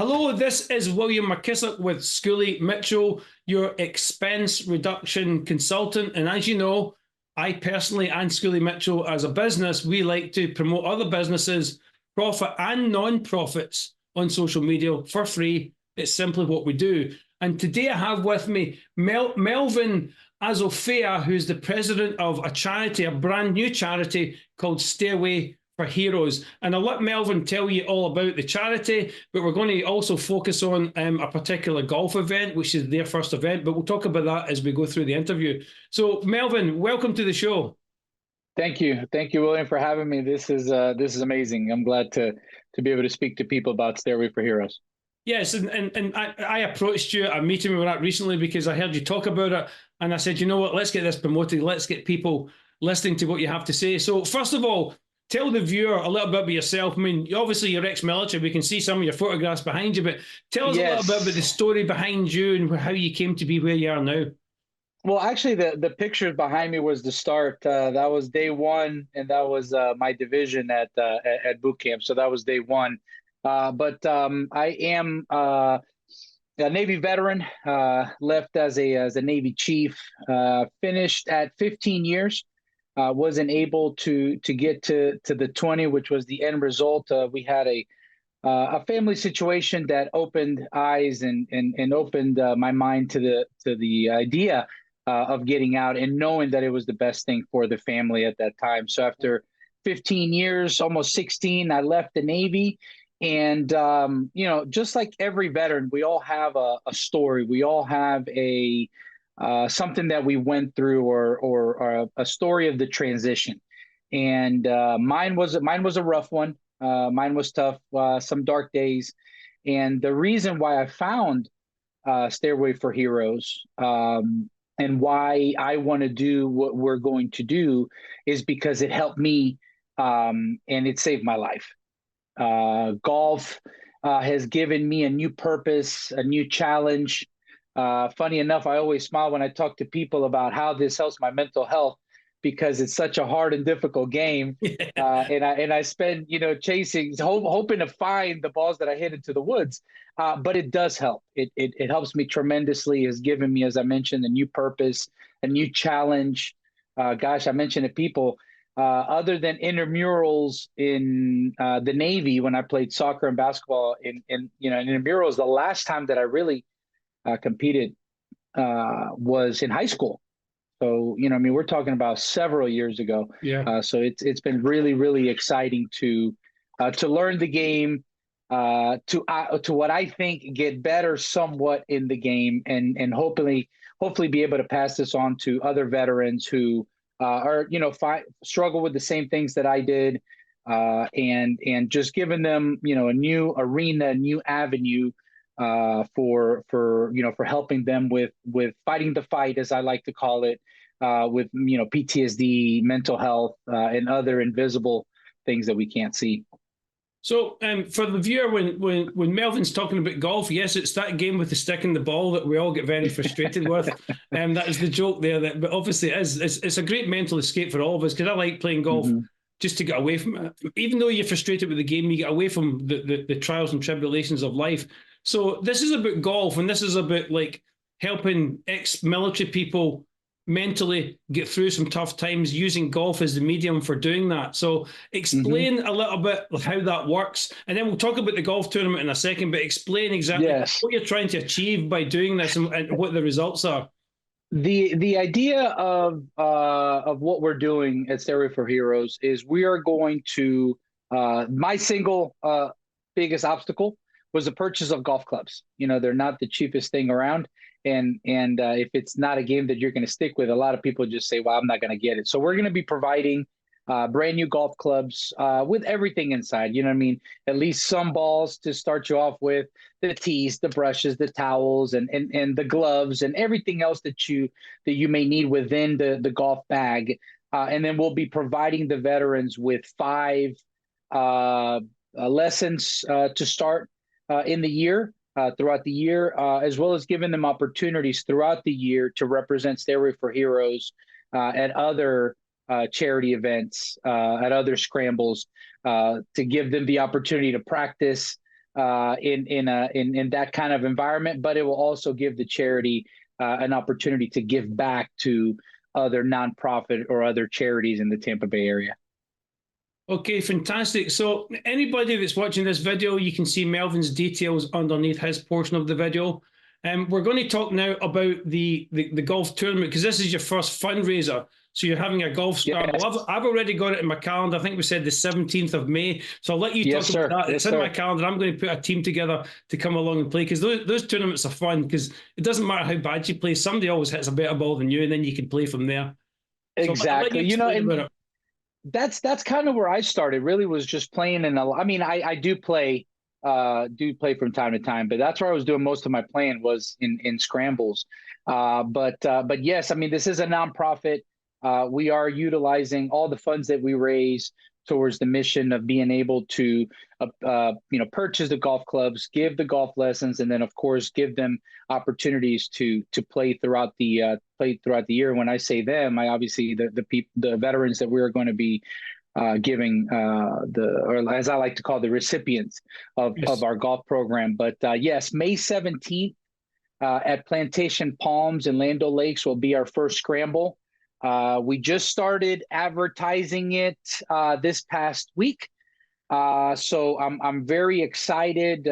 Hello, this is William McKissock with Schooley Mitchell, your expense reduction consultant. And as you know, I personally and Schooley Mitchell as a business, we like to promote other businesses, profit and non-profits on social media for free. It's simply what we do. And today I have with me Melvin Azofeifa, who's the president of a charity, a brand new charity called Stairway for Heroes. And I'll let Melvin tell you all about the charity, but we're going to also focus on a particular golf event, which is their first event, but we'll talk about that as we go through the interview. So Melvin, welcome to the show. Thank you. Thank you, William, for having me. This is amazing. I'm glad to be able to speak to people about Stairway for Heroes. Yes, and I approached you at a meeting we were at recently because I heard you talk about it, and I said, you know what, let's get this promoted. Let's get people listening to what you have to say. So first of all, tell the viewer a little bit about yourself. I mean, obviously you're ex-military. We can see some of your photographs behind you, but tell us a little bit about the story behind you and how you came to be where you are now. Well, actually, the pictures behind me was the start. That was day one, and that was my division at boot camp. So that was day one. But I am a Navy veteran. Left as a Navy chief. Finished at 15 years. Wasn't able to get to the 20, which was the end result. We had a family situation that opened eyes and opened my mind to the idea of getting out and knowing that it was the best thing for the family at that time. So after 15 years, almost 16, I left the Navy. And, just like every veteran, we all have a story. We all have something that we went through or a story of the transition. And mine was a rough one. Mine was tough, some dark days. And the reason why I found Stairway for Heroes and why I want to do what we're going to do is because it helped me and it saved my life. Golf has given me a new purpose, a new challenge. Funny enough, I always smile when I talk to people about how this helps my mental health because it's such a hard and difficult game. And I spend, chasing, hoping to find the balls that I hit into the woods. But it does help. It helps me tremendously. Has given me, as I mentioned, a new purpose, a new challenge. I mentioned to people, other than intramurals in the Navy, when I played soccer and basketball in intramurals, the last time that I really competed was in high school. So, we're talking about several years ago. Yeah. So it's been really, really exciting to learn the game, to what I think get better somewhat in the game, and hopefully be able to pass this on to other veterans who struggle with the same things that I did, and just giving them a new arena, a new avenue for helping them with fighting the fight, as I like to call it, with PTSD, mental health, and other invisible things that we can't see. So for the viewer, when Melvin's talking about golf, yes, it's that game with the stick and the ball that we all get very frustrated with. That is the joke there. But obviously it's a great mental escape for all of us because I like playing golf just to get away from it. Even though you're frustrated with the game, you get away from the trials and tribulations of life. So this is about golf, and this is about like helping ex-military people mentally get through some tough times using golf as the medium for doing that. So explain a little bit how that works, and then we'll talk about the golf tournament in a second, but explain exactly what you're trying to achieve by doing this and what the results are. The idea of what we're doing at Stairway for Heroes is we are going to my single biggest obstacle was the purchase of golf clubs. They're not the cheapest thing around. And if it's not a game that you're going to stick with, a lot of people just say, well, I'm not going to get it. So we're going to be providing brand new golf clubs with everything inside. You know what I mean? At least some balls to start you off with, the tees, the brushes, the towels, and the gloves, and everything else that you may need within the golf bag. And then we'll be providing the veterans with 5 lessons to start in the year. Throughout the year, as well as giving them opportunities throughout the year to represent Stairway for Heroes at other charity events, at other scrambles, to give them the opportunity to practice in that kind of environment, but it will also give the charity an opportunity to give back to other nonprofit or other charities in the Tampa Bay area. Okay, fantastic. So anybody that's watching this video, you can see Melvin's details underneath his portion of the video. We're going to talk now about the golf tournament, because this is your first fundraiser. So you're having a golf scramble. Yes. I've already got it in my calendar. I think we said the 17th of May. So I'll let you talk about that. It's in my calendar. I'm going to put a team together to come along and play, because those tournaments are fun, because it doesn't matter how bad you play. Somebody always hits a better ball than you, and then you can play from there. Exactly. And that's kind of where I started, really, was just playing I mean, I do play from time to time, but that's where I was doing most of my playing, was in scrambles. But yes, I mean, this is a nonprofit. We are utilizing all the funds that we raise towards the mission of being able to, purchase the golf clubs, give the golf lessons, and then of course give them opportunities to play throughout the year. When I say them, I obviously the veterans that we are going to be giving or as I like to call, the recipients of our golf program. But yes, May 17th at Plantation Palms and Land O'Lakes will be our first scramble. We just started advertising it this past week. So I'm very excited,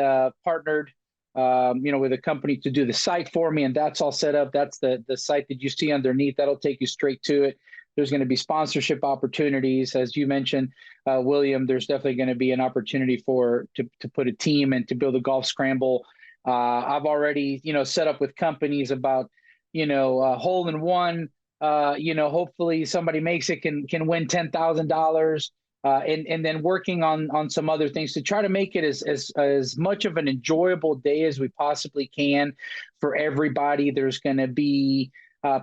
partnered, with a company to do the site for me, and that's all set up. That's the site that you see underneath. That'll take you straight to it. There's going to be sponsorship opportunities, as you mentioned, William. There's definitely going to be an opportunity to put a team and to build a golf scramble. I've already, set up with companies about, hole in one. Hopefully somebody makes it can win $10,000, and then working on some other things to try to make it as much of an enjoyable day as we possibly can for everybody. There's going to be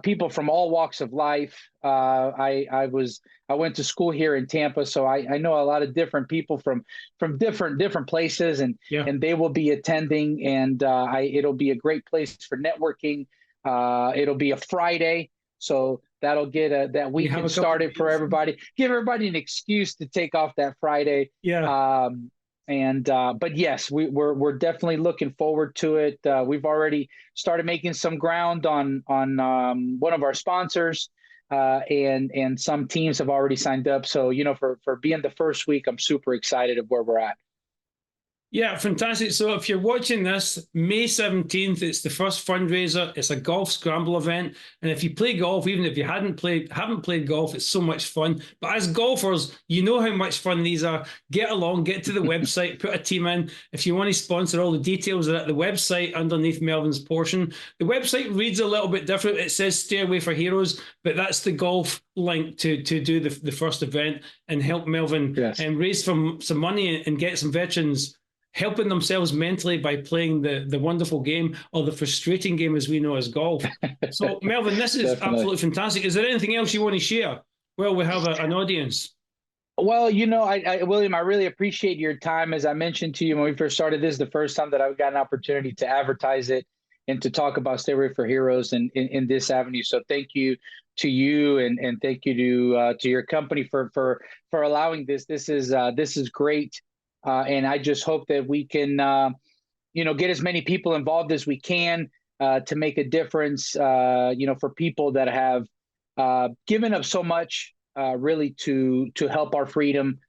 people from all walks of life. I went to school here in Tampa, so I know a lot of different people from different places, and they will be attending, and it'll be a great place for networking. It'll be a Friday. So that'll get that weekend started for everybody. Give everybody an excuse to take off that Friday. Yeah. But yes, we're definitely looking forward to it. We've already started making some ground on one of our sponsors, and some teams have already signed up. So for being the first week, I'm super excited of where we're at. Yeah, fantastic. So if you're watching this, May 17th, it's the first fundraiser. It's a golf scramble event. And if you play golf, even if you haven't played golf, it's so much fun. But as golfers, you know how much fun these are. Get along, get to the website, put a team in. If you want to sponsor, all the details are at the website underneath Melvin's portion. The website reads a little bit different. It says Stairway for Heroes, but that's the golf link to do the first event and help Melvin and raise some money and get some veterans helping themselves mentally by playing the wonderful game, or the frustrating game as we know as golf. So, Melvin, this is absolutely fantastic. Is there anything else you want to share? Well, we have an audience. Well, William, I really appreciate your time. As I mentioned to you when we first started, this is the first time that I've got an opportunity to advertise it and to talk about Stairway for Heroes in this avenue. So thank you to you, and thank you to your company for allowing this. This is great. And I just hope that we can, get as many people involved as we can to make a difference, for people that have given up so much, really to help our freedom.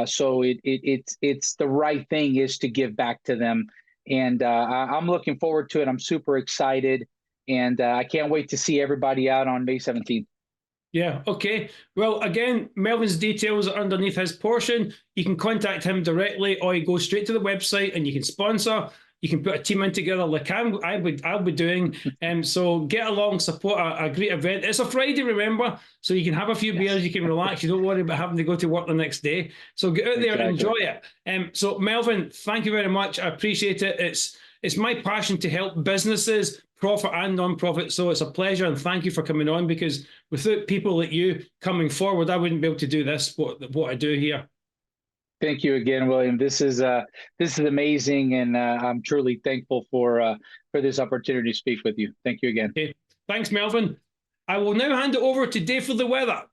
So it's the right thing is to give back to them. And I'm looking forward to it. I'm super excited. And I can't wait to see everybody out on May 17th. Yeah, okay. Well, again, Melvin's details are underneath his portion. You can contact him directly, or you go straight to the website and you can sponsor. You can put a team in together like I'll be doing. So get along, support a great event. It's a Friday, remember, so you can have a few beers, you can relax. You don't worry about having to go to work the next day. So get out there and enjoy it. So Melvin, thank you very much. I appreciate it. It's my passion to help businesses, profit and non-profit. So it's a pleasure, and thank you for coming on, because without people like you coming forward, I wouldn't be able to do this, what I do here. Thank you again, William. This is amazing, and I'm truly thankful for this opportunity to speak with you. Thank you again. Okay. Thanks, Melvin. I will now hand it over to Dave for the weather.